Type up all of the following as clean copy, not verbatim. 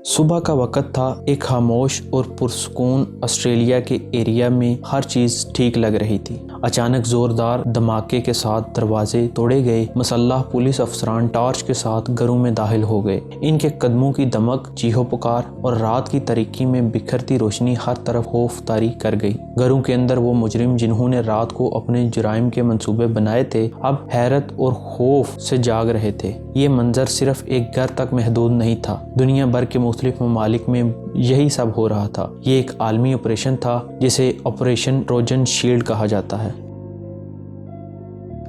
सुबह का वक़्त था। एक खामोश और पुरसुकून ऑस्ट्रेलिया के एरिया में हर चीज़ ठीक लग रही थी। अचानक ज़ोरदार धमाके के साथ दरवाजे तोड़े गए। मुसल्लह पुलिस अफसरान टॉर्च के साथ घरों में दाखिल हो गए। इनके कदमों की दमक, चीहो पुकार और रात की तारीकी में बिखरती रोशनी हर तरफ खौफ तारी कर गई। घरों के अंदर वो मुजरिम जिन्होंने रात को अपने जुराइम के मंसूबे बनाए थे, अब हैरत और खौफ से जाग रहे थे। ये मंजर सिर्फ एक घर तक महदूद नहीं था, दुनिया भर के मुख्तलिफ ममालिक में यही सब हो रहा था। ये एक आलमी ऑपरेशन था जिसे ऑपरेशन ट्रोजन शील्ड कहा जाता है।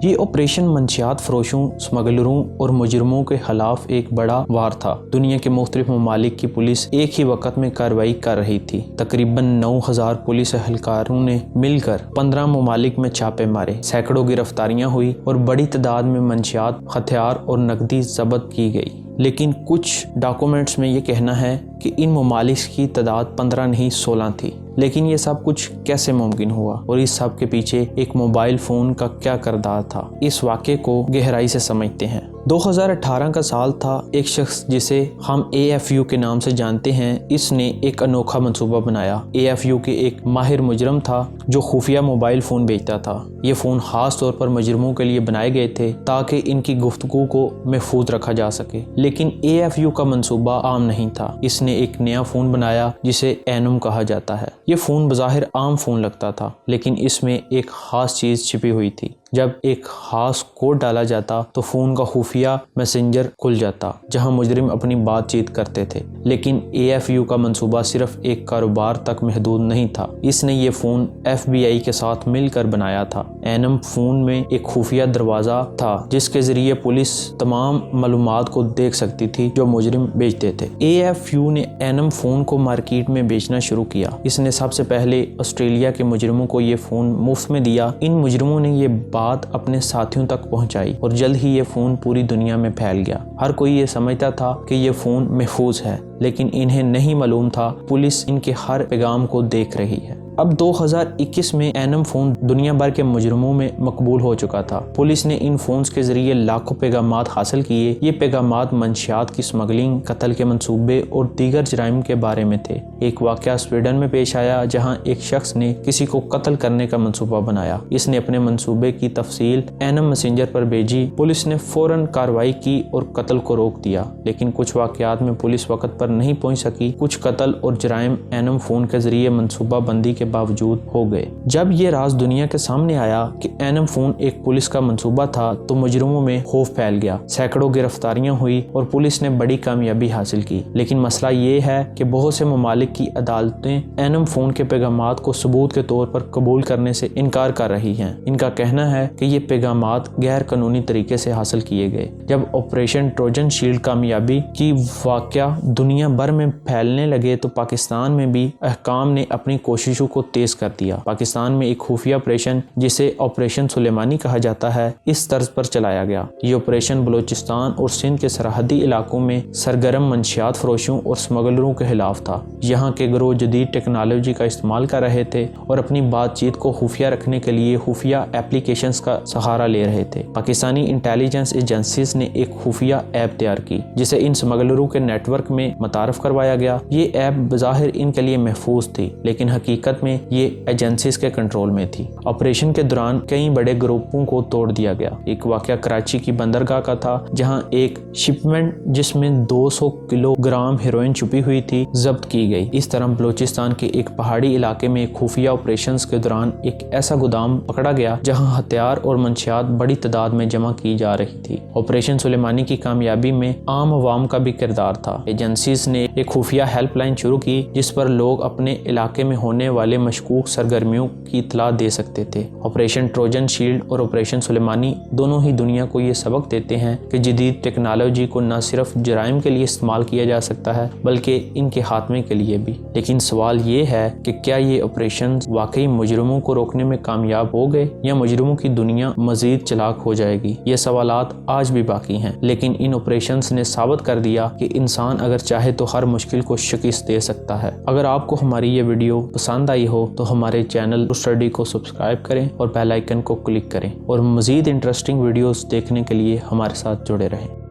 ये ऑपरेशन मंशियात फरोशों, स्मगलरों और मुजरिमों के खिलाफ एक बड़ा वार था। दुनिया के मुख्तलिफ ममालिक की पुलिस एक ही वक्त में कार्रवाई कर रही थी। तकरीबन 9000 पुलिस एहलकारों ने मिलकर 15 ममालिक में छापे मारे। सैकड़ों गिरफ्तारियां हुई और बड़ी तादाद में मंशियात, हथियार और नकदी जब्त की गई। लेकिन कुछ डॉक्यूमेंट्स में ये कहना है कि इन ममालिक की तादाद 15 नहीं 16 थी। लेकिन ये सब कुछ कैसे मुमकिन हुआ और इस सब के पीछे एक मोबाइल फ़ोन का क्या किरदार था, इस वाक़े को गहराई से समझते हैं। 2018 का साल था। एक शख्स जिसे हम AFU के नाम से जानते हैं, इसने एक अनोखा मंसूबा बनाया। AFU के एक माहिर मुजरिम था जो खुफिया मोबाइल फ़ोन बेचता था। ये फ़ोन ख़ास तौर पर मुजरिमों के लिए बनाए गए थे ताकि इनकी गुफ्तगू को महफूज रखा जा सके। लेकिन AFU का मंसूबा आम नहीं था। इसने एक नया फ़ोन बनाया जिसे एनम कहा जाता है। ये फ़ोन बज़ाहिर आम फ़ोन लगता था, लेकिन इसमें एक ख़ास चीज़ छिपी हुई थी। जब एक ख़ास कोड डाला जाता तो फ़ोन का खुफिया मैसेंजर खुल जाता जहां मुजरिम अपनी बातचीत करते थे। लेकिन AFU का मंसूबा सिर्फ एक कारोबार तक महदूद नहीं था। इसने ये फ़ोन FBI के साथ मिलकर बनाया था। एनम फ़ोन में एक खुफिया दरवाज़ा था जिसके ज़रिए पुलिस तमाम मालूमात को देख सकती थी जो मुजरिम बेचते थे। AFU ने एनम फ़ोन को मार्केट में बेचना शुरू किया। इसने सबसे पहले ऑस्ट्रेलिया के मुजरिमों को ये फ़ोन मुफ्त में दिया। इन मुजरिमों ने ये बात अपने साथियों तक पहुंचाई और जल्द ही ये फ़ोन पूरी दुनिया में फैल गया। हर कोई ये समझता था कि ये फ़ोन महफूज है, लेकिन इन्हें नहीं मालूम था पुलिस इनके हर पैगाम को देख रही है। अब 2021 में एनम फ़ोन दुनिया भर के मुजरिमों में मकबूल हो चुका था। पुलिस ने इन फ़ोन्स के ज़रिए लाखों पैगामात हासिल किए। ये पैगामात मंशियात की स्मगलिंग, कत्ल के मंसूबे और दीगर जराइम के बारे में थे। एक वाक़या स्वीडन में पेश आया जहां एक शख्स ने किसी को कत्ल करने का मंसूबा बनाया। इसने अपने मंसूबे की तफसील एनम मैसेंजर पर भेजी। पुलिस ने फ़ौरन कार्रवाई की और कत्ल को रोक दिया। लेकिन कुछ वाक़यात में पुलिस वक़्त पर नहीं पहुँच सकी। कुछ कत्ल और जराइम एनम फ़ोन के ज़रिए मंसूबा बंदी के बावजूद हो गए। जब ये राज दुनिया के सामने आया कि एनम फ़ोन एक पुलिस का मंसूबा था तो मुजरिमों में खौफ फैल गया। सैकड़ों गिरफ्तारियां हुई और पुलिस ने बड़ी कामयाबी हासिल की। लेकिन मसला ये है कि बहुत से ममालिक की अदालतें एनम फ़ोन के पैगामात को सबूत के तौर पर कबूल करने से इनकार कर रही हैं। इनका कहना है कि ये पैगामात गैर कानूनी तरीके से हासिल किए गए। जब ऑपरेशन ट्रोजन शील्ड कामयाबी की वाक़या दुनिया भर में फैलने लगे तो पाकिस्तान में भी अहकाम ने अपनी कोशिशों को तेज कर दिया। पाकिस्तान में एक खुफिया ऑपरेशन जिसे ऑपरेशन सुलेमानी कहा जाता है, इस तर्ज पर चलाया गया। ये ऑपरेशन बलूचिस्तान और सिंध के सरहदी इलाकों में सरगर्म मंशियात फरोशों और स्मगलरों के खिलाफ था। यहाँ के गिरोह जदीद टेक्नोलॉजी का इस्तेमाल कर रहे थे और अपनी बातचीत को खुफिया रखने के लिए खुफिया एप्लीकेशंस का सहारा ले रहे थे। पाकिस्तानी इंटेलिजेंस एजेंसीज ने एक खुफिया ऐप तैयार की जिसे इन स्मगलरों के नेटवर्क में मुतारफ करवाया गया। ये ऐप बज़ाहिर इनके लिए महफूज थी, लेकिन हकीकत में ये एजेंसीज के कंट्रोल में थी। ऑपरेशन के दौरान कई बड़े ग्रुपों को तोड़ दिया गया। एक वाक़या कराची की बंदरगाह का था जहां एक शिपमेंट जिसमें 200 किलोग्राम हेरोइन छुपी हुई थी जब्त की गई। इस तरह बलूचिस्तान के एक पहाड़ी इलाके में खुफिया ऑपरेशंस के दौरान एक ऐसा गोदाम पकड़ा गया जहां हथियार और मंशियात बड़ी तादाद में जमा की जा रही थी। ऑपरेशन सुलेमानी की कामयाबी में आम अवाम का भी किरदार था। एजेंसीज ने एक खुफिया हेल्पलाइन शुरू की जिस पर लोग अपने इलाके में होने वाले मशकूक सरगर्मियों की इत्तला दे सकते थे। ऑपरेशन ट्रोजन शील्ड और ऑपरेशन सुलेमानी दोनों ही दुनिया को ये सबक देते हैं कि जदीद टेक्नोलॉजी को न सिर्फ जराइम के लिए इस्तेमाल किया जा सकता है बल्कि इनके खात्मे के लिए भी। लेकिन सवाल ये है कि क्या ये ऑपरेशन वाकई मुजरिमों को रोकने में कामयाब हो गए या मुजरिमों की दुनिया मजीद चालाक हो जाएगी? ये सवालात आज भी बाकी हैं, लेकिन इन ऑपरेशंस ने साबित कर दिया कि इंसान अगर चाहे तो हर मुश्किल को शिकस्त दे सकता है। अगर आपको हमारी ये वीडियो पसंद आई हो तो हमारे चैनल स्टडी को सब्सक्राइब करें और बेल आइकन को क्लिक करें और मज़ीद इंटरेस्टिंग वीडियोस देखने के लिए हमारे साथ जुड़े रहें।